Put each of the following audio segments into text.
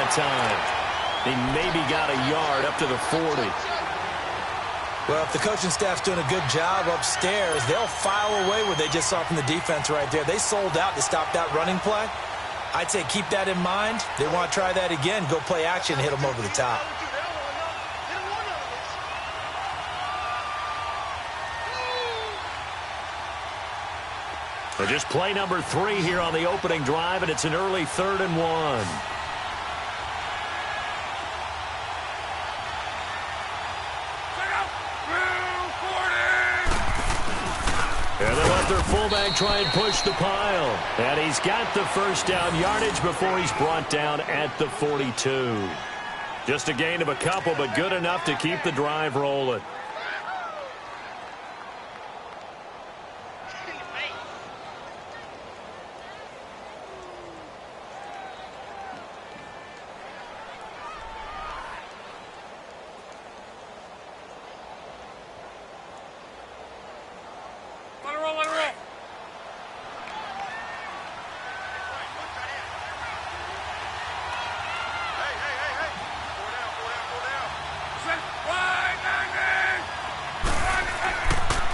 that time. He maybe got a yard up to the 40. Well, if the coaching staff's doing a good job upstairs, they'll file away what they just saw from the defense right there. They sold out to stop that running play. I'd say keep that in mind. They want to try that again. Go play action and hit them over the top. So just play number 3 here on the opening drive, and it's an early 3rd and 1. And they let their fullback try and push the pile. And he's got the first down yardage before he's brought down at the 42. Just a gain of a couple, but good enough to keep the drive rolling.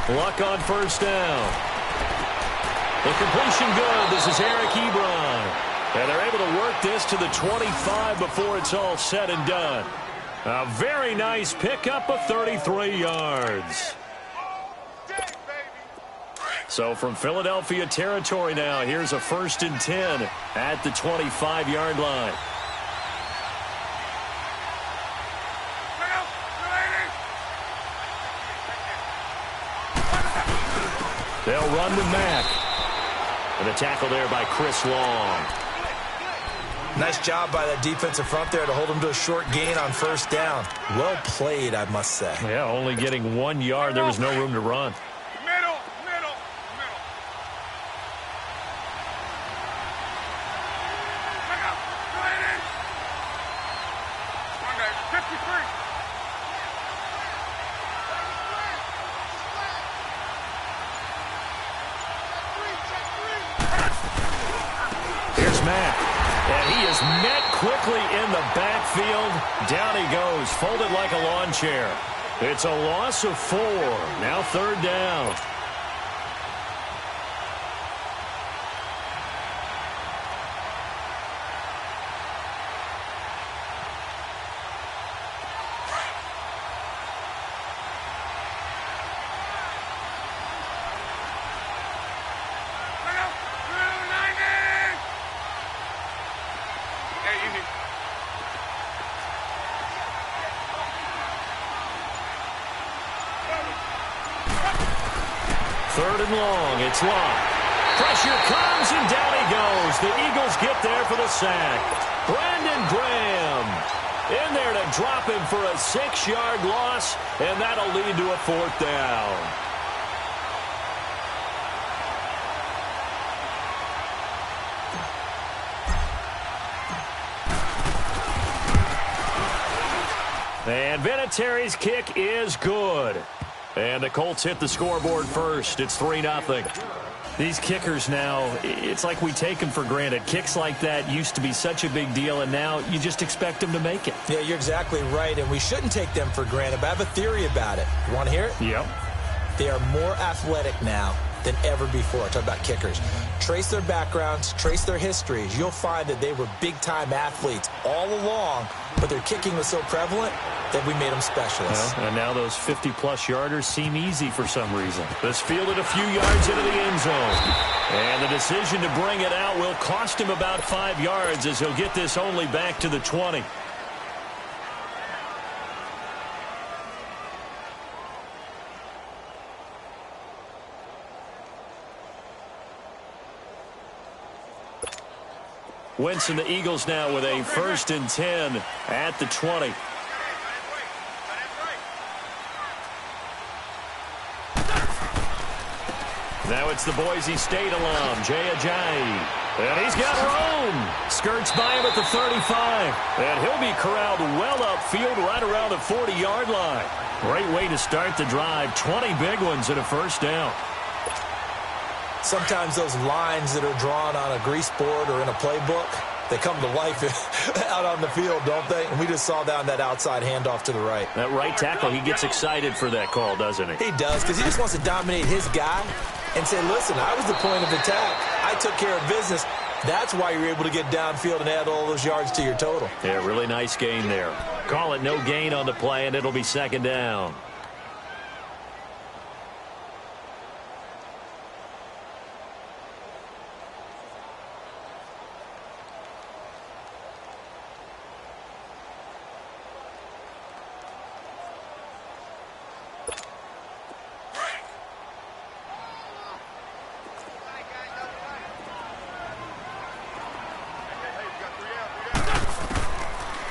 Luck on first down. The completion good. This is Eric Ebron. And they're able to work this to the 25 before it's all said and done. A very nice pickup of 33 yards. So from Philadelphia territory now, here's a 1st and 10 at the 25-yard line. They'll run with Mack. And a tackle there by Chris Long. Nice job by that defensive front there to hold him to a short gain on first down. Well played, I must say. Yeah, only getting 1 yard. There was no room to run. Middle. Check out. Go ahead in. One guy, 53. Mack, and he is met quickly in the backfield. Down he goes, folded like a lawn chair. It's a loss of 4. Now 3rd down. Long, it's long. Pressure comes, and down he goes. The Eagles get there for the sack. Brandon Graham in there to drop him for a 6-yard loss, and that'll lead to a 4th down. And Vinatieri's kick is good. And the Colts hit the scoreboard first. It's 3-0. These kickers now, it's like we take them for granted. Kicks like that used to be such a big deal, and now you just expect them to make it. Yeah, you're exactly right, and we shouldn't take them for granted. But I have a theory about it. You want to hear it? Yep. They are more athletic now than ever before. Talk about kickers. Trace their backgrounds, trace their histories. You'll find that they were big-time athletes all along, but their kicking was so prevalent that we made them specialists. Well, and now those 50-plus yarders seem easy for some reason. This fielded a few yards into the end zone. And the decision to bring it out will cost him about 5 yards as he'll get this only back to the 20. Wentz and the Eagles now with a 1st and 10 at the 20. Now it's the Boise State alum, Jay Ajayi. And he's got room. Skirts by him at the 35. And he'll be corralled well upfield right around the 40-yard line. Great way to start the drive. 20 big ones and a 1st down. Sometimes those lines that are drawn on a grease board or in a playbook, They come to life out on the field, don't they? And we just saw that on that outside handoff to the right. That right tackle, he gets excited for that call, doesn't he? He does, because he just wants to dominate his guy and say, listen, I was the point of attack. I took care of business. That's why you're able to get downfield and add all those yards to your total. Yeah, really nice gain there. Call it no gain on the play, and it'll be second down.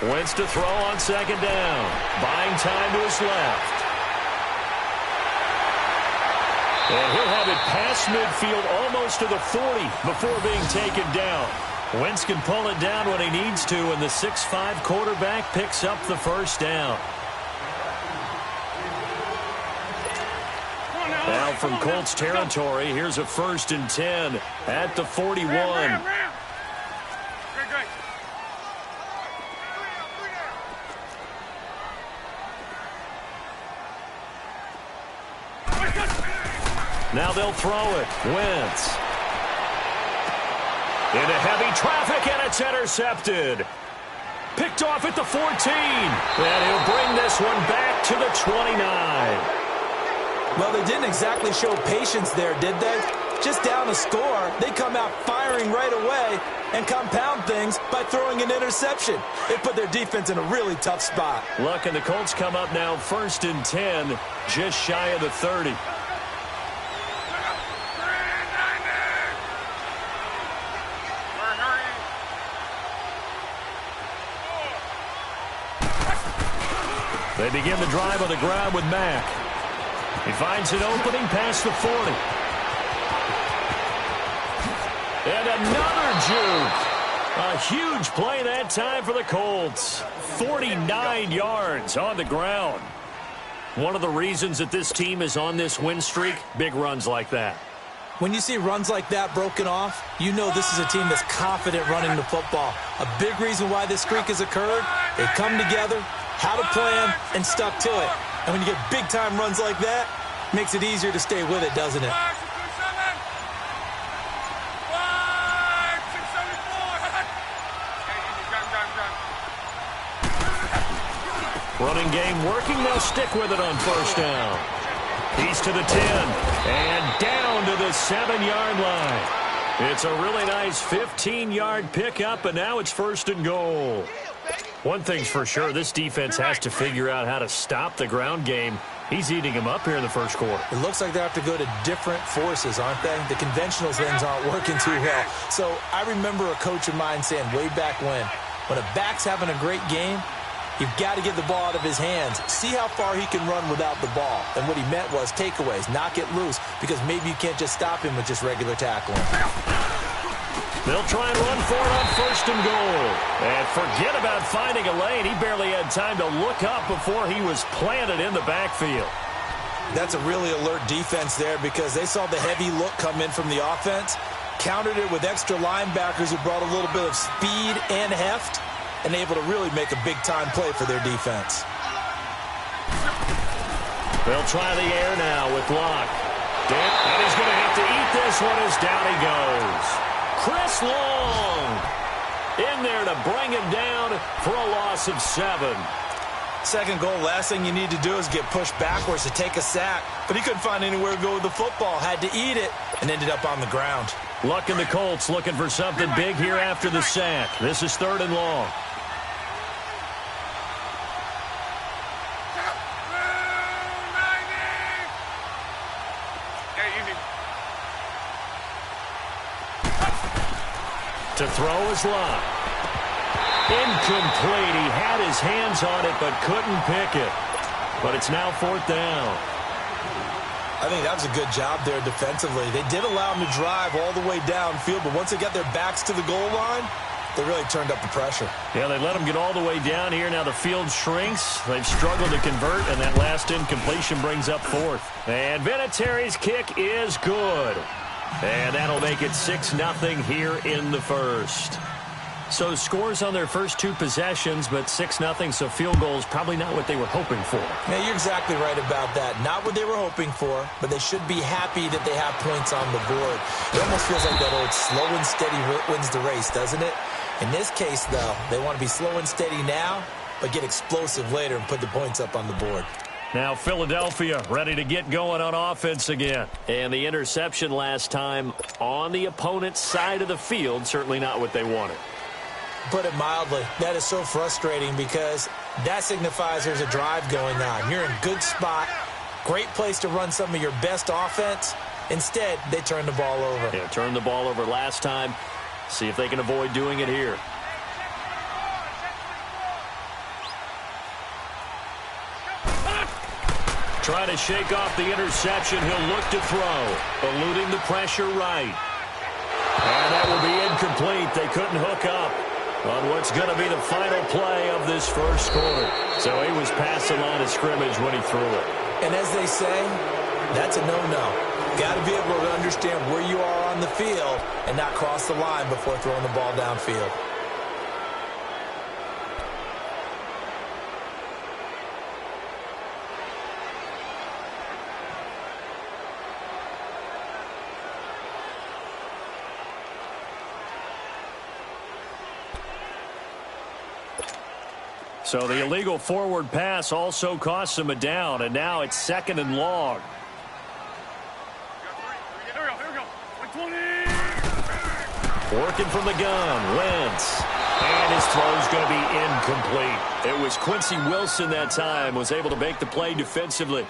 Wentz to throw on second down. Buying time to his left. And he'll have it past midfield almost to the 40 before being taken down. Wentz can pull it down when he needs to, and the 6'5" quarterback picks up the first down. Now from Colts territory, here's a 1st and 10 at the 41. Now they'll throw it. Wentz. Into heavy traffic, and it's intercepted. Picked off at the 14. And he'll bring this one back to the 29. Well, they didn't exactly show patience there, did they? Just down a score, they come out firing right away and compound things by throwing an interception. They put their defense in a really tough spot. Look, and the Colts come up now 1st and 10, just shy of the 30. They begin the drive on the ground with Mack. He finds an opening past the 40. And another juke. A huge play that time for the Colts. 49 yards on the ground. One of the reasons that this team is on this win streak, big runs like that. When you see runs like that broken off, you know this is a team that's confident running the football. A big reason why this streak has occurred, they come together, had a plan, and stuck to it. And when you get big-time runs like that, it makes it easier to stay with it, doesn't it? Running game working. They'll stick with it on 1st down. He's to the 10 and down to the 7-yard line. It's a really nice 15-yard pickup, and now it's 1st and goal. One thing's for sure, this defense has to figure out how to stop the ground game. He's eating him up here in the 1st quarter. It looks like they have to go to different forces, aren't they? The conventional things aren't working too well. So I remember a coach of mine saying way back when a back's having a great game, you've got to get the ball out of his hands. See how far he can run without the ball. And what he meant was takeaways, knock it loose, because maybe you can't just stop him with just regular tackling. They'll try and run for it on 1st and goal. And forget about finding a lane. He barely had time to look up before he was planted in the backfield. That's a really alert defense there because they saw the heavy look come in from the offense, countered it with extra linebackers who brought a little bit of speed and heft, and able to really make a big-time play for their defense. They'll try the air now with Locke. And he's going to have to eat this one as down he goes. Chris Long in there to bring him down for a loss of 7. Second goal, last thing you need to do is get pushed backwards to take a sack. But he couldn't find anywhere to go with the football. Had to eat it and ended up on the ground. Luck and the Colts looking for something big here after the sack. This is 3rd and long. To throw is Locke. Incomplete. He had his hands on it but couldn't pick it. But it's now 4th down. I think that was a good job there defensively. They did allow him to drive all the way downfield, but once they got their backs to the goal line, they really turned up the pressure. Yeah, they let him get all the way down here. Now the field shrinks. They've struggled to convert, and that last incompletion brings up 4th. And Vinatieri's kick is good. And that'll make it 6-0 here in the 1st. So scores on their first two possessions, but 6-0, so field goals probably not what they were hoping for. Yeah, you're exactly right about that. Not what they were hoping for, but they should be happy that they have points on the board. It almost feels like that old slow and steady wins the race, doesn't it? In this case, though, they want to be slow and steady now, but get explosive later and put the points up on the board. Now Philadelphia ready to get going on offense again. And the interception last time on the opponent's side of the field, certainly not what they wanted. Put it mildly, that is so frustrating because that signifies there's a drive going on. You're in good spot, great place to run some of your best offense. Instead, they turn the ball over. Yeah, turned the ball over last time. See if they can avoid doing it here. Try to shake off the interception. He'll look to throw, eluding the pressure right. And that will be incomplete. They couldn't hook up on what's going to be the final play of this first quarter. So he was past the line of scrimmage when he threw it. And as they say, that's a no-no. Got to be able to understand where you are on the field and not cross the line before throwing the ball downfield. So the illegal forward pass also costs him a down, and now it's 2nd and long. Here we go. 120. Working from the gun, Wentz. And his throw's going to be incomplete. It was Quincy Wilson that time, was able to make the play defensively.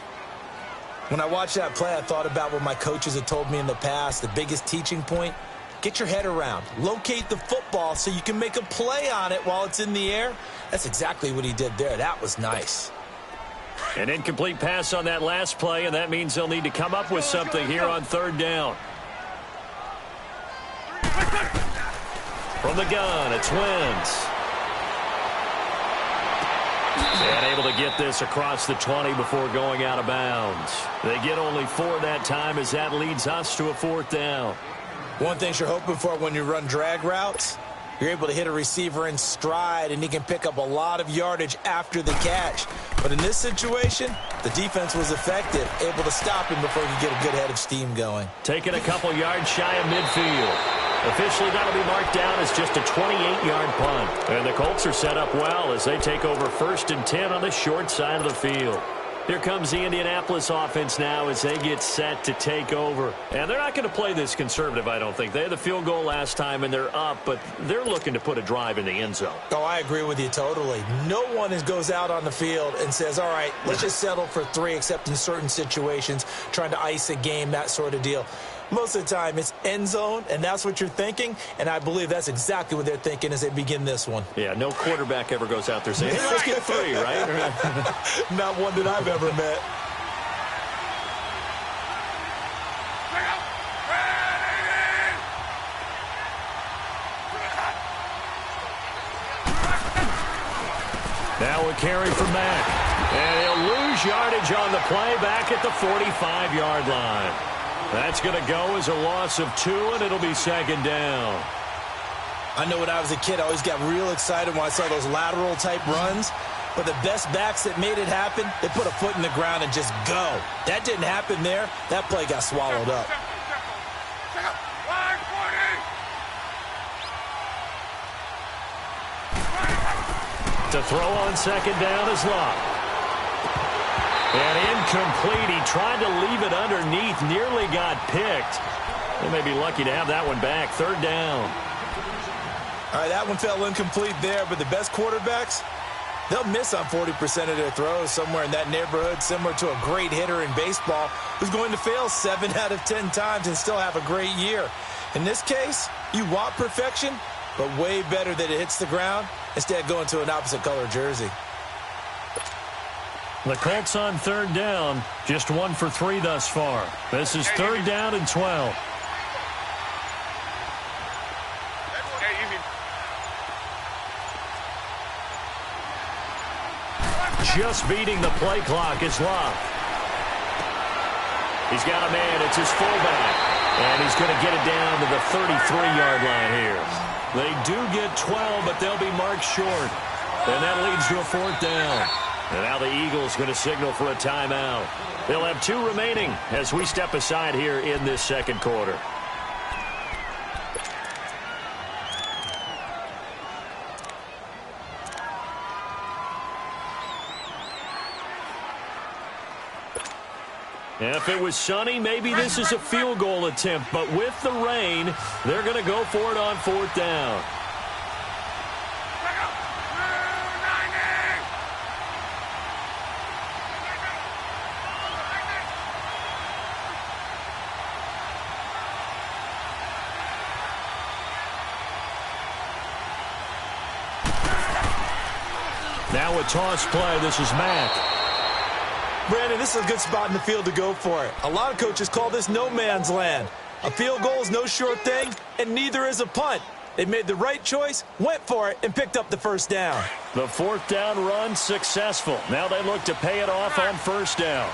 When I watched that play, I thought about what my coaches had told me in the past. The biggest teaching point, get your head around. Locate the football so you can make a play on it while it's in the air. That's exactly what he did there. That was nice. An incomplete pass on that last play, and that means they'll need to come up with something here on 3rd down. From the gun, it's Wentz. And able to get this across the 20 before going out of bounds. They get only 4 that time as that leads us to a 4th down. One thing you're hoping for when you run drag routes, you're able to hit a receiver in stride, and he can pick up a lot of yardage after the catch. But in this situation, the defense was effective, able to stop him before he could get a good head of steam going. Taking a couple yards shy of midfield. Officially that'll be marked down as just a 28-yard punt. And the Colts are set up well as they take over 1st and 10 on the short side of the field. Here comes the Indianapolis offense now as they get set to take over. And they're not going to play this conservative, I don't think. They had the field goal last time, and they're up, but they're looking to put a drive in the end zone. Oh, I agree with you totally. No one goes out on the field and says, all right, let's just settle for 3, except in certain situations, trying to ice a game, that sort of deal. Most of the time, it's end zone, and that's what you're thinking, and I believe that's exactly what they're thinking as they begin this one. Yeah, no quarterback ever goes out there saying, hey, let's get 3, right? Not one that I've ever met. Now a carry from Mack. And he'll lose yardage on the play back at the 45-yard line. That's going to go as a loss of 2, and it'll be 2nd down. I know when I was a kid, I always got real excited when I saw those lateral-type runs. But the best backs that made it happen, they put a foot in the ground and just go. That didn't happen there. That play got swallowed up. To throw on 2nd down is Locke. And incomplete. He tried to leave it underneath. Nearly got picked. They may be lucky to have that one back. 3rd down. All right, that one fell incomplete there, but the best quarterbacks, they'll miss on 40% of their throws, somewhere in that neighborhood, similar to a great hitter in baseball who's going to fail 7 out of 10 times and still have a great year. In this case, you want perfection, but way better that it hits the ground instead of going to an opposite color jersey. The Colts on 3rd down, just 1 for 3 thus far. This is 3rd down and 12. Just beating the play clock is Locke. He's got a man. It's his fullback. And he's going to get it down to the 33-yard line here. They do get 12, but they'll be marked short. And that leads to a 4th down. And now the Eagles going to signal for a timeout. They'll have 2 remaining as we step aside here in this second quarter. If it was sunny, maybe this is a field goal attempt. But with the rain, they're going to go for it on 4th down. Now a toss play. This is Mack. Brandon, this is a good spot in the field to go for it. A lot of coaches call this no man's land. A field goal is no sure thing, and neither is a punt. They made the right choice, went for it, and picked up the 1st down. The 4th down run successful. Now they look to pay it off on 1st down.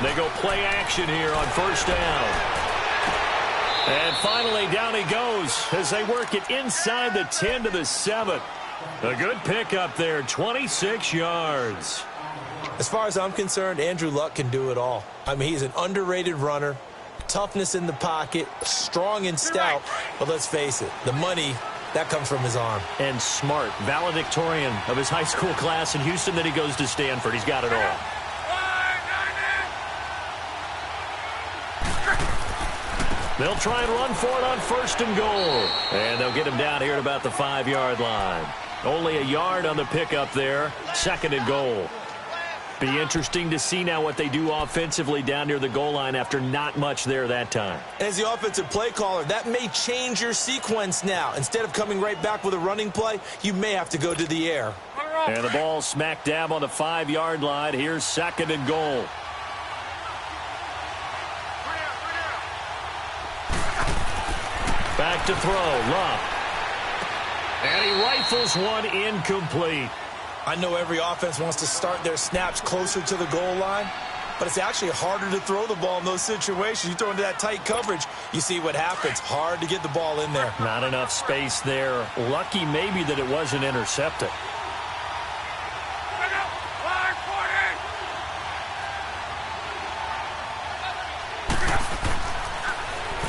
They go play action here on 1st down. And finally, down he goes as they work it inside the 10 to the 7. A good pickup there, 26 yards. As far as I'm concerned, Andrew Luck can do it all. I mean, he's an underrated runner, toughness in the pocket, strong and stout. But let's face it, the money, that comes from his arm. And smart, valedictorian of his high school class in Houston. Then he goes to Stanford. He's got it all. They'll try and run for it on 1st and goal. And they'll get him down here at about the 5-yard line. Only a yard on the pickup there. 2nd and goal. Be interesting to see now what they do offensively down near the goal line after not much there that time. As the offensive play caller, that may change your sequence now. Instead of coming right back with a running play, you may have to go to the air. And the ball smack dab on the 5-yard line. Here's 2nd and goal. Back to throw, Love. And he rifles one incomplete. I know every offense wants to start their snaps closer to the goal line, but it's actually harder to throw the ball in those situations. You throw into that tight coverage, you see what happens. Hard to get the ball in there. Not enough space there. Lucky maybe that it wasn't intercepted.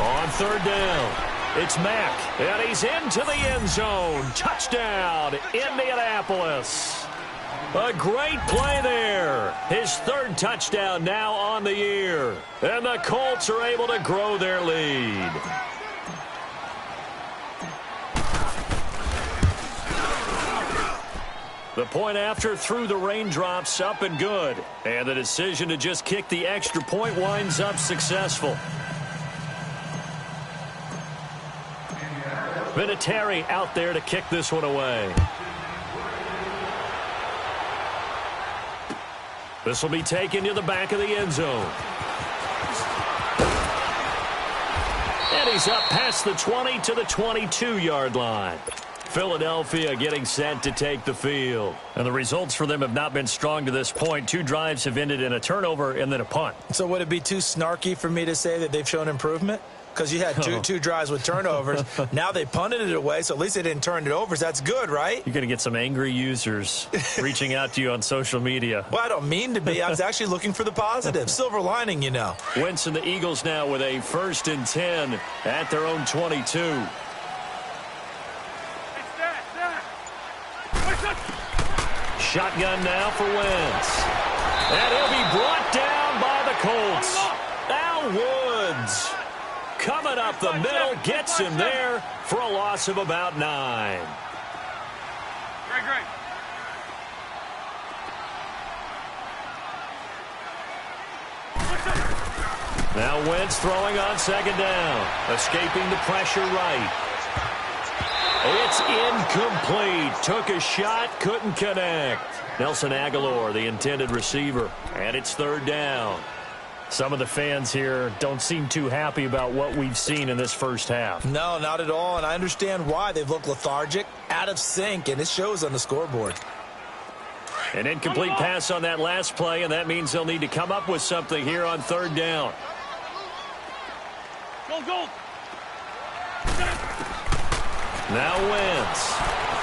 On 3rd down. It's Mack, and he's into the end zone. Touchdown, Indianapolis. A great play there. His 3rd touchdown now on the year. And the Colts are able to grow their lead. The point after through the raindrops, up and good. And the decision to just kick the extra point winds up successful. Vinatieri out there to kick this one away. This will be taken to the back of the end zone. And he's up past the 20 to the 22-yard line. Philadelphia getting set to take the field. And the results for them have not been strong to this point. 2 drives have ended in a turnover and then a punt. So would it be too snarky for me to say that they've shown improvement? Because you had two drives with turnovers. Now they punted it away, so at least they didn't turn it over. So that's good, right? You're going to get some angry users reaching out to you on social media. Well, I don't mean to be. I was actually looking for the positive. Silver lining, you know. Wentz and the Eagles now with a 1st and 10 at their own 22. Shotgun now for Wentz. And he'll be brought down by the Colts. Al Woods coming up the middle, gets him there for a loss of about 9. Great. Now Wentz throwing on 2nd down. Escaping the pressure right. It's incomplete. Took a shot, couldn't connect. Nelson Aguilar, the intended receiver. And it's 3rd down. Some of the fans here don't seem too happy about what we've seen in this first half. No, not at all, and I understand why. They've looked lethargic, out of sync, and it shows on the scoreboard. An incomplete pass on that last play, and that means they'll need to come up with something here on third down. Go. Now Wentz.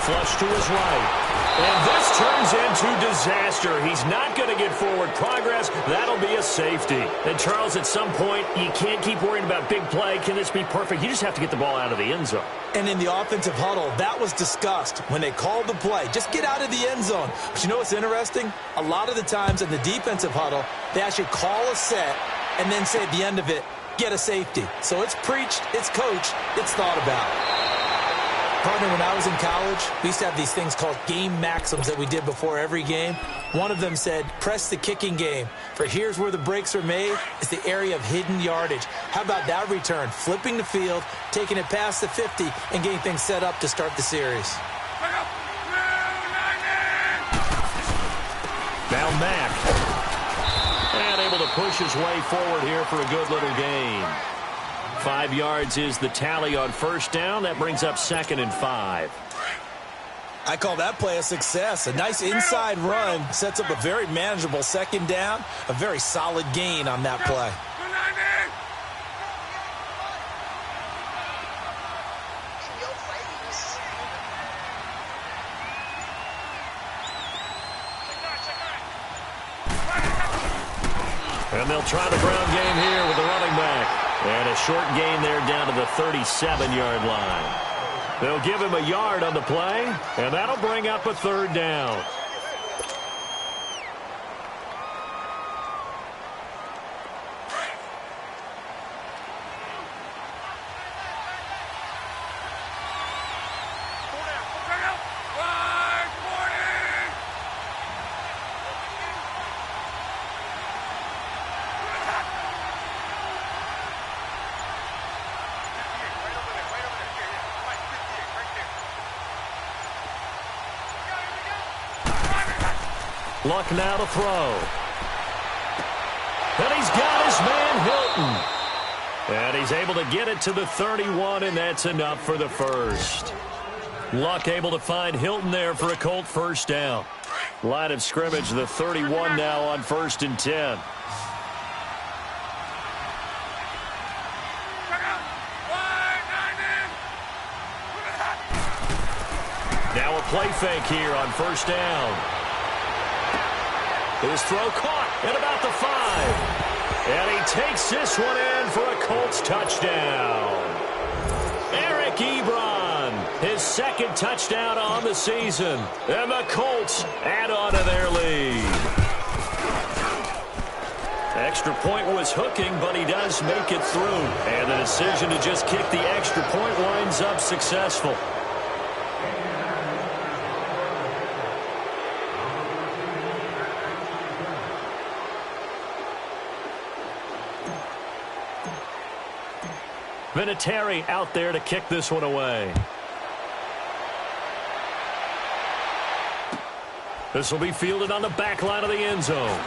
Flush to his right. And this turns into disaster. He's not going to get forward progress. That'll be a safety. And, Charles, at some point, you can't keep worrying about big play. Can this be perfect? You just have to get the ball out of the end zone. And in the offensive huddle, that was discussed when they called the play. Just get out of the end zone. But you know what's interesting? A lot of the times in the defensive huddle, they actually call a set and then say at the end of it, get a safety. So it's preached, it's coached, it's thought about. Partner, when I was in college, we used to have these things called game maxims that we did before every game. One of them said, press the kicking game. For here's where the breaks are made. It's the area of hidden yardage. How about that return? Flipping the field, taking it past the 50, and getting things set up to start the series. Now Mack. And able to push his way forward here for a good little gain. 5 yards is the tally on first down. That brings up 2nd and 5. I call that play a success. A nice inside run sets up a very manageable second down. A very solid gain on that play. And they'll try the ground game here with the running back. And a short gain there down to the 37-yard line. They'll give him a yard on the play, and that'll bring up a third down. Luck now to throw. And he's got his man Hilton. And he's able to get it to the 31, and that's enough for the first. Luck able to find Hilton there for a Colt first down. Line of scrimmage, the 31 now on 1st and 10. Now a play fake here on first down. His throw caught at about the 5. And he takes this one in for a Colts touchdown. Eric Ebron, his 2nd touchdown on the season. And the Colts add on to their lead. Extra point was hooking, but he does make it through. And the decision to just kick the extra point winds up successful. Vinatieri out there to kick this one away. This will be fielded on the back line of the end zone.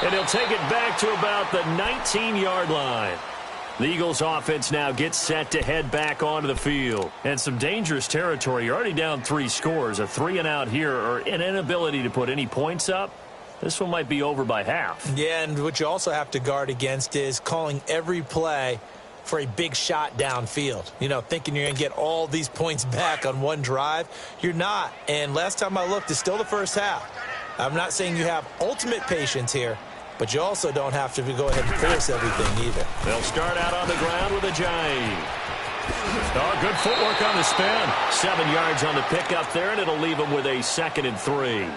And he'll take it back to about the 19-yard line. The Eagles offense now gets set to head back onto the field. And some dangerous territory. You're already down 3 scores. A 3-and-out here, or an inability to put any points up. This one might be over by half. Yeah, and what you also have to guard against is calling every play for a big shot downfield. You know, thinking you're going to get all these points back on one drive. You're not. And last time I looked, it's still the first half. I'm not saying you have ultimate patience here, but you also don't have to go ahead and force everything either. They'll start out on the ground with a jive. Oh, good footwork on the spin. 7 yards on the pickup there, and it'll leave them with a 2nd and 3.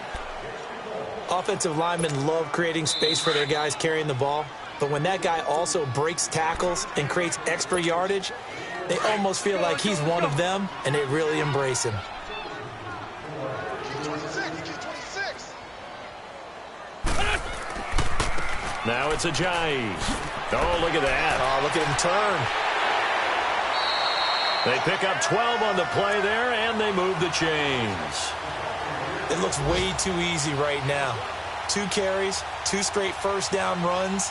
Offensive linemen love creating space for their guys carrying the ball, but when that guy also breaks tackles and creates extra yardage, they almost feel like he's one of them, and they really embrace him. Now it's a jive. Oh, look at that. Oh, look at him turn. They pick up 12 on the play there, and they move the chains. It looks way too easy right now. 2 carries, 2 straight first down runs.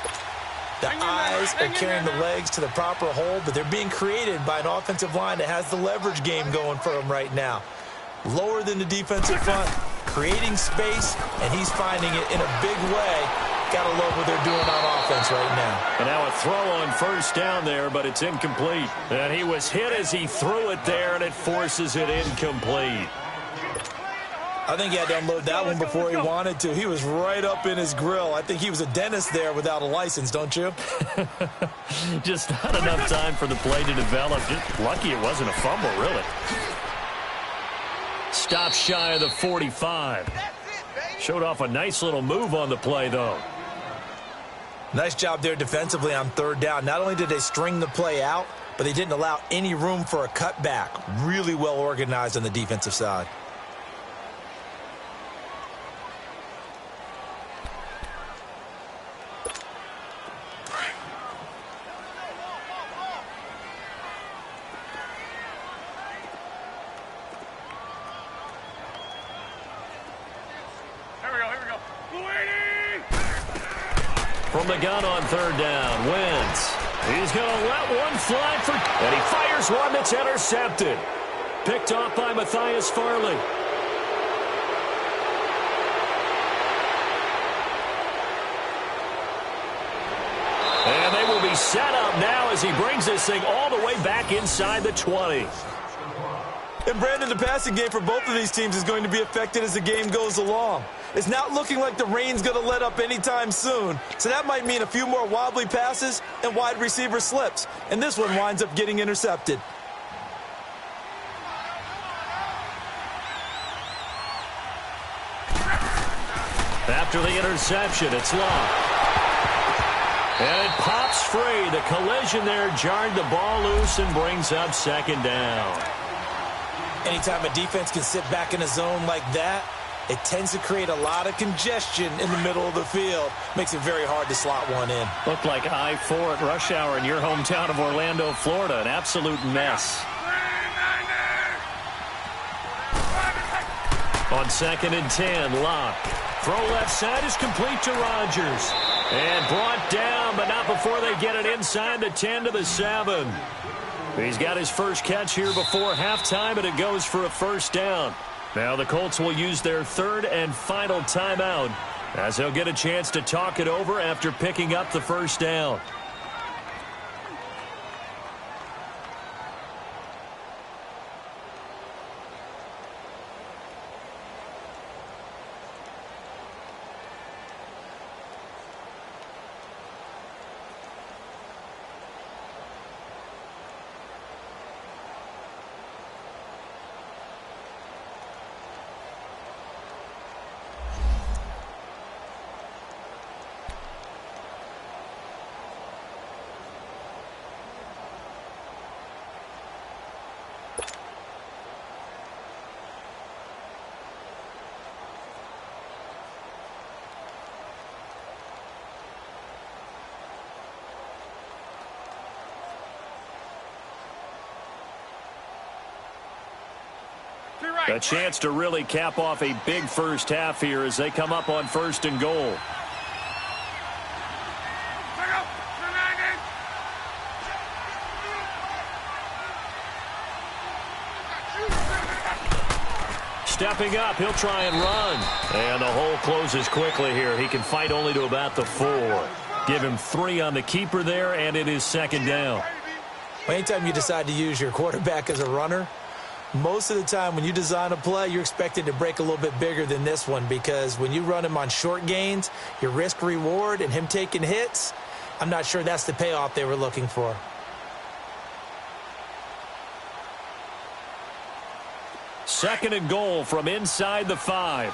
The eyes are carrying the legs to the proper hole, but they're being created by an offensive line that has the leverage game going for them right now. Lower than the defensive front, creating space, and he's finding it in a big way. Gotta love what they're doing on offense right now. And now a throw on first down there, but it's incomplete. And he was hit as he threw it there, and it forces it incomplete. I think he had to unload that one before he wanted to. He was right up in his grill. I think he was a dentist there without a license, don't you? Just not enough time for the play to develop. Just lucky it wasn't a fumble, really. Stop shy of the 45. Showed off a nice little move on the play, though. Nice job there defensively on 3rd down. Not only did they string the play out, but they didn't allow any room for a cutback. Really well organized on the defensive side. From the gun on 3rd down, Wentz. He's going to let one fly for, and he fires one that's intercepted. Picked off by Matthias Farley. And they will be set up now as he brings this thing all the way back inside the 20. And, Brandon, the passing game for both of these teams is going to be affected as the game goes along. It's not looking like the rain's going to let up anytime soon, so that might mean a few more wobbly passes and wide receiver slips. And this one winds up getting intercepted. After the interception, it's locked. And it pops free. The collision there jarred the ball loose and brings up 2nd down. Anytime a defense can sit back in a zone like that, it tends to create a lot of congestion in the middle of the field. Makes it very hard to slot one in. Looked like I-4 at rush hour in your hometown of Orlando, Florida. An absolute mess. On 2nd and 10, Locke. Throw left side is complete to Rodgers. And brought down, but not before they get it inside the 10 to the 7. He's got his first catch here before halftime, and it goes for a 1st down. Now the Colts will use their 3rd and final timeout as they'll get a chance to talk it over after picking up the 1st down. A chance to really cap off a big first half here as they come up on 1st and goal. Stepping up, he'll try and run. And the hole closes quickly here. He can fight only to about the 4. Give him 3 on the keeper there, and it is 2nd down. Anytime you decide to use your quarterback as a runner, most of the time when you design a play, you're expected to break a little bit bigger than this one, because when you run him on short gains, your risk-reward and him taking hits, I'm not sure that's the payoff they were looking for. Second and goal from inside the 5.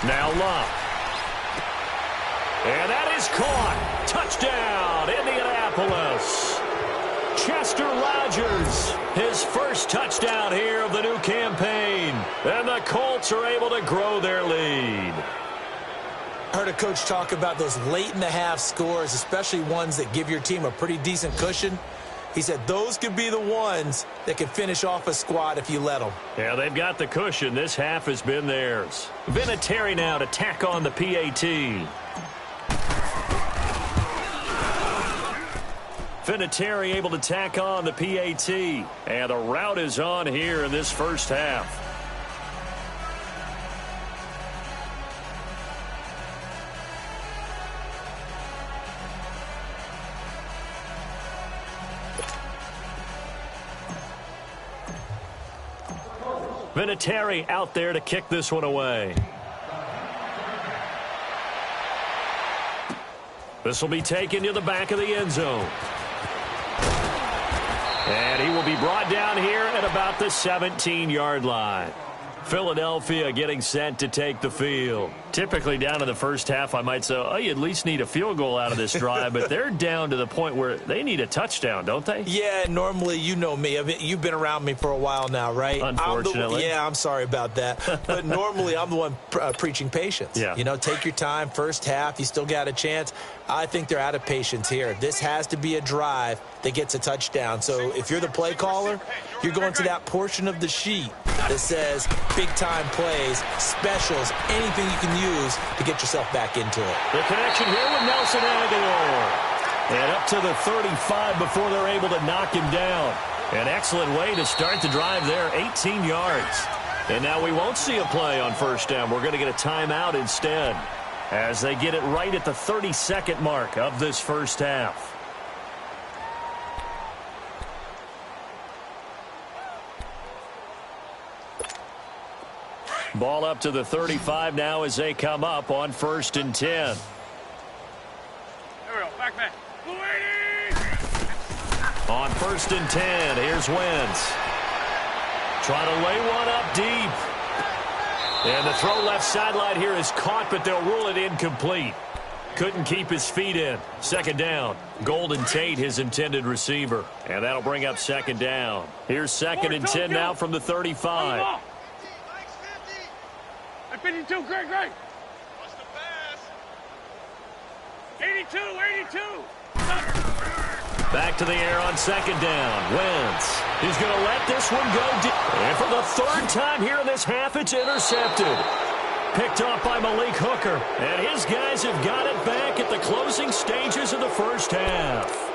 Now Locke. And that is caught. Touchdown, Indianapolis. Chester Rodgers, his first touchdown here of the new campaign. And the Colts are able to grow their lead. I heard a coach talk about those late-in-the-half scores, especially ones that give your team a pretty decent cushion. He said those could be the ones that can finish off a squad if you let them. Yeah, they've got the cushion. This half has been theirs. Vinatieri now to tack on the PAT. Vinatieri able to tack on the PAT. And the rout is on here in this first half. Vinatieri out there to kick this one away. This will be taken to the back of the end zone. And he will be brought down here at about the 17-yard line. Philadelphia getting set to take the field. Typically down in the first half, I might say, oh, you at least need a field goal out of this drive, but they're down to the point where they need a touchdown, don't they? Yeah, normally, you know me. You've been around me for a while now, right? Unfortunately. I'm sorry about that. But normally, I'm the one preaching patience. Yeah. You know, take your time, first half, you still got a chance. I think they're out of patience here. This has to be a drive that gets a touchdown. So if you're the play caller, you're going to that portion of the sheet that says big-time plays, specials, anything you can use to get yourself back into it. The connection here with Nelson Aguilar. And up to the 35 before they're able to knock him down. An excellent way to start the drive there, 18 yards. And now we won't see a play on first down. We're going to get a timeout instead as they get it right at the 32nd mark of this first half. Ball up to the 35 now as they come up on 1st and 10. There we go. Back. On 1st and 10, here's Wentz. Trying to lay one up deep. And the throw left sideline here is caught, but they'll rule it incomplete. Couldn't keep his feet in. 2nd down. Golden Tate, his intended receiver. And that'll bring up 2nd down. Here's 2nd and 10 now from the 35. 52, great. What's the pass? 82. Back to the air on 2nd down. Wentz. He's going to let this one go deep. And for the 3rd time here in this half, it's intercepted. Picked off by Malik Hooker. And his guys have got it back at the closing stages of the first half.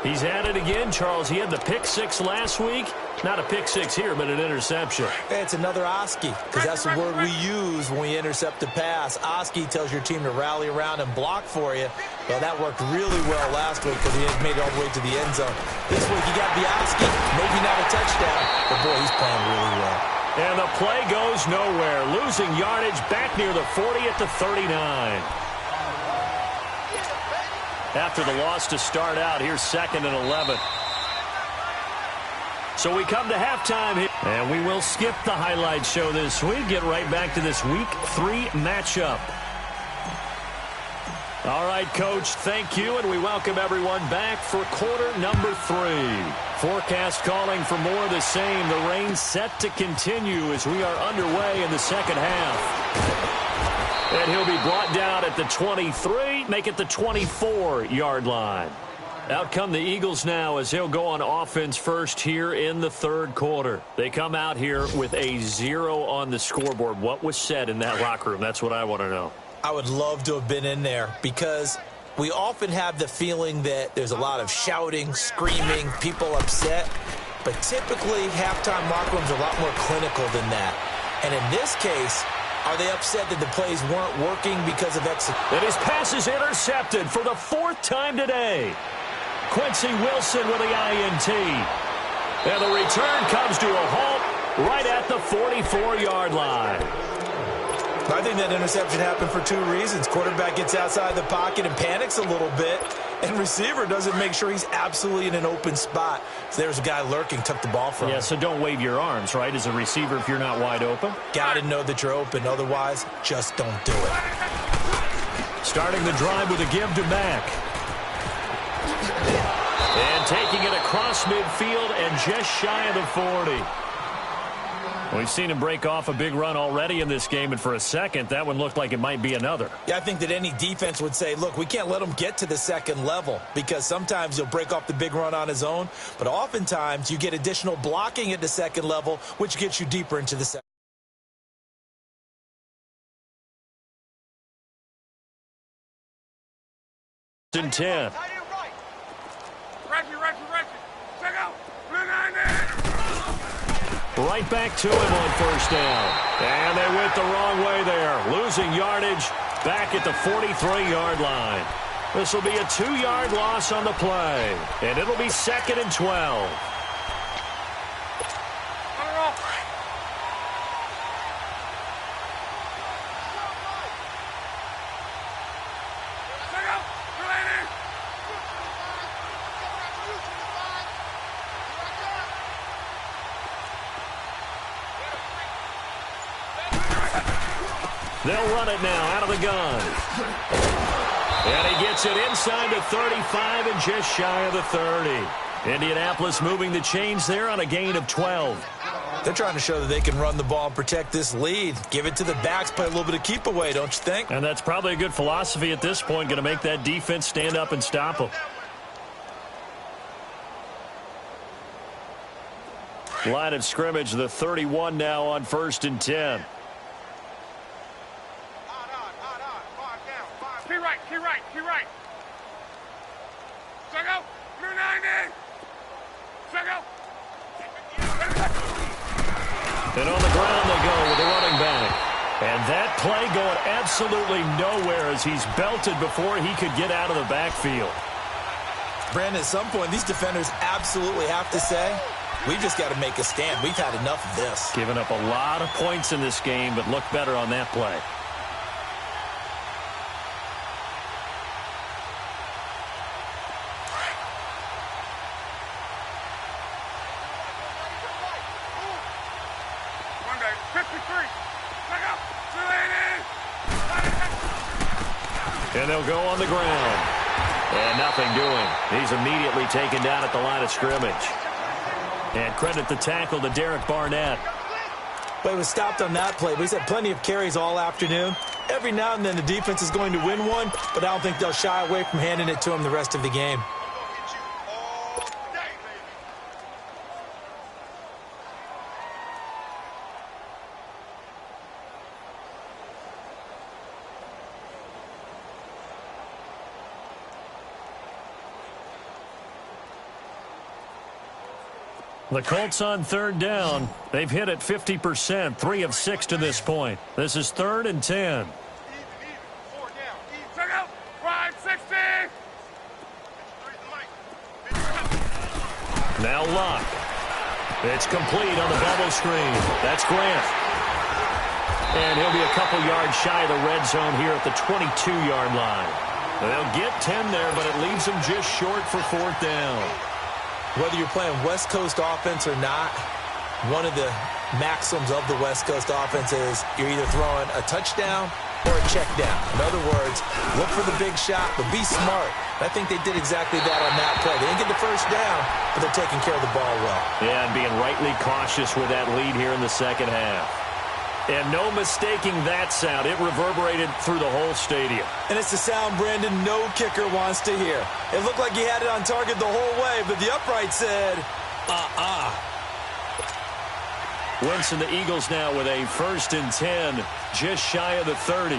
He's at it again, Charles. He had the pick 6 last week. Not a pick 6 here, but an interception. It's another Oski, because that's the word we use when we intercept a pass. Oski tells your team to rally around and block for you. Well, that worked really well last week because he had made it all the way to the end zone. This week he got the Oski, maybe not a touchdown, but boy, he's playing really well. And the play goes nowhere. Losing yardage back near the 40 at the 39. After the loss to start out, here's 2nd and 11. So we come to halftime here. And we will skip the highlight show this week. Get right back to this Week 3 matchup. All right, Coach, thank you, and we welcome everyone back for quarter number 3. Forecast calling for more of the same. The rain set to continue as we are underway in the second half. And he'll be brought down at the 23, make it the 24-yard line. Out come the Eagles now as he'll go on offense first here in the 3rd quarter. They come out here with a 0 on the scoreboard. What was said in that locker room? That's what I want to know. I would love to have been in there because we often have the feeling that there's a lot of shouting, screaming, people upset. But typically, halftime locker rooms are a lot more clinical than that. And in this case, are they upset that the plays weren't working because of execution? And his pass is intercepted for the 4th time today. Quincy Wilson with the INT. And the return comes to a halt right at the 44-yard line. I think that interception happened for 2 reasons. Quarterback gets outside the pocket and panics a little bit, and receiver doesn't make sure he's absolutely in an open spot. So there's a guy lurking, took the ball from him. Yeah, so don't wave your arms, right, as a receiver if you're not wide open. Got to know that you're open. Otherwise, just don't do it. Starting the drive with a give to Mack. And taking it across midfield and just shy of the 40. We've seen him break off a big run already in this game, and for a second, that one looked like it might be another. Yeah, I think that any defense would say, look, we can't let him get to the second level because sometimes he'll break off the big run on his own, but oftentimes you get additional blocking at the second level, which gets you deeper into the second. In 10. Right back to him on first down. And they went the wrong way there. Losing yardage back at the 43-yard line. This will be a 2-yard loss on the play. And it'll be 2nd and 12. They'll run it now out of the gun. And he gets it inside the 35 and just shy of the 30. Indianapolis moving the chains there on a gain of 12. They're trying to show that they can run the ball and protect this lead. Give it to the backs, play a little bit of keep away, don't you think? And that's probably a good philosophy at this point, going to make that defense stand up and stop them. Line of scrimmage, the 31 now on 1st and 10. Keep right. Check out. Blue 90. Check out. And on the ground they go with the running back. And that play going absolutely nowhere as he's belted before he could get out of the backfield. Brandon, at some point, these defenders absolutely have to say, we've just got to make a stand. We've had enough of this. Giving up a lot of points in this game, but looked better on that play. And they'll go on the ground. And nothing doing. He's immediately taken down at the line of scrimmage. And credit the tackle to Derek Barnett. But he was stopped on that play, but he's had plenty of carries all afternoon. Every now and then the defense is going to win one, but I don't think they'll shy away from handing it to him the rest of the game. The Colts on 3rd down. They've hit it 50%, 3 of 6 to this point. This is 3rd and 10. Now Luck. It's complete on the bubble screen. That's Grant. And he'll be a couple yards shy of the red zone here at the 22-yard line. They'll get 10 there, but it leaves them just short for 4th down. Whether you're playing West Coast offense or not, one of the maxims of the West Coast offense is you're either throwing a touchdown or a check down. In other words, look for the big shot, but be smart. I think they did exactly that on that play. They didn't get the first down, but they're taking care of the ball well. Yeah, and being rightly cautious with that lead here in the second half. And no mistaking that sound. It reverberated through the whole stadium. And it's the sound, Brandon, no kicker wants to hear. It looked like he had it on target the whole way, but the upright said, Wentz and the Eagles now with a 1st and 10, just shy of the 30.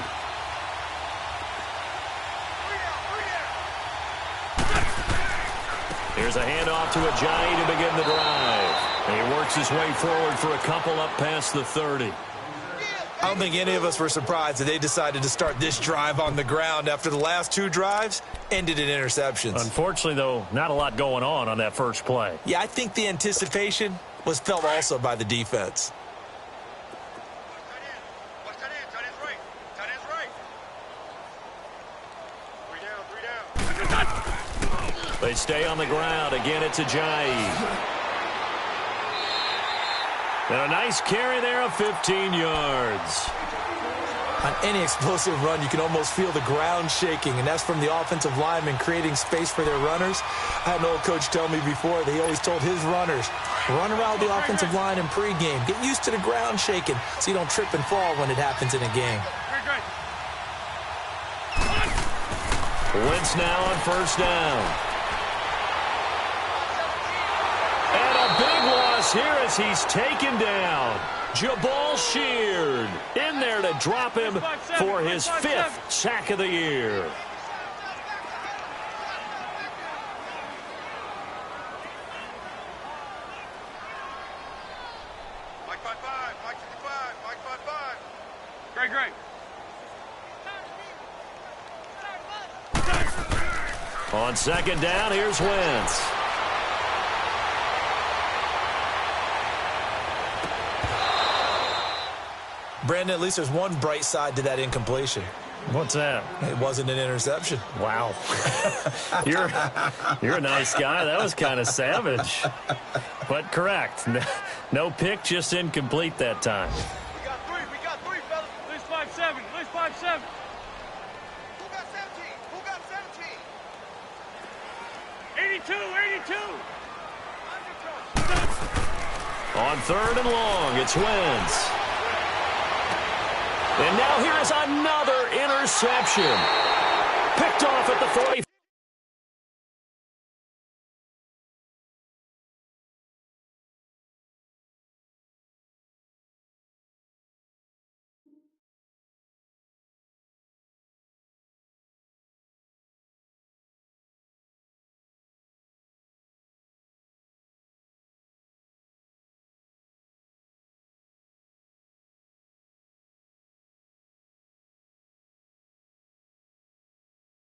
Here's a handoff to Ajayi to begin the drive. And he works his way forward for a couple up past the 30. I don't think any of us were surprised that they decided to start this drive on the ground after the last 2 drives ended in interceptions. Unfortunately, though, not a lot going on that first play. Yeah, I think the anticipation was felt also by the defense. They stay on the ground. Again, it's Ajayi. And a nice carry there of 15 yards. On any explosive run, you can almost feel the ground shaking, and that's from the offensive linemen creating space for their runners. I had an old coach tell me before that he always told his runners, run around the offensive line in pregame. Get used to the ground shaking so you don't trip and fall when it happens in a game. Wentz now on first down. And a big loss here as he's taken down. Jabal Sheard in there to drop him for his 5th sack of the year. Mike 5-5, Mike 55, Mike 5-5. Great. On second down, here's Wentz. Brandon, at least there's one bright side to that incompletion. What's that? It wasn't an interception. Wow. You're a nice guy. That was kind of savage. But correct. No pick, just incomplete that time. We got three, fellas. At least 5-7, at least 5-7. Who got 17? 82. On third and long, it's Wentz. And now here is another interception. Picked off at the 40.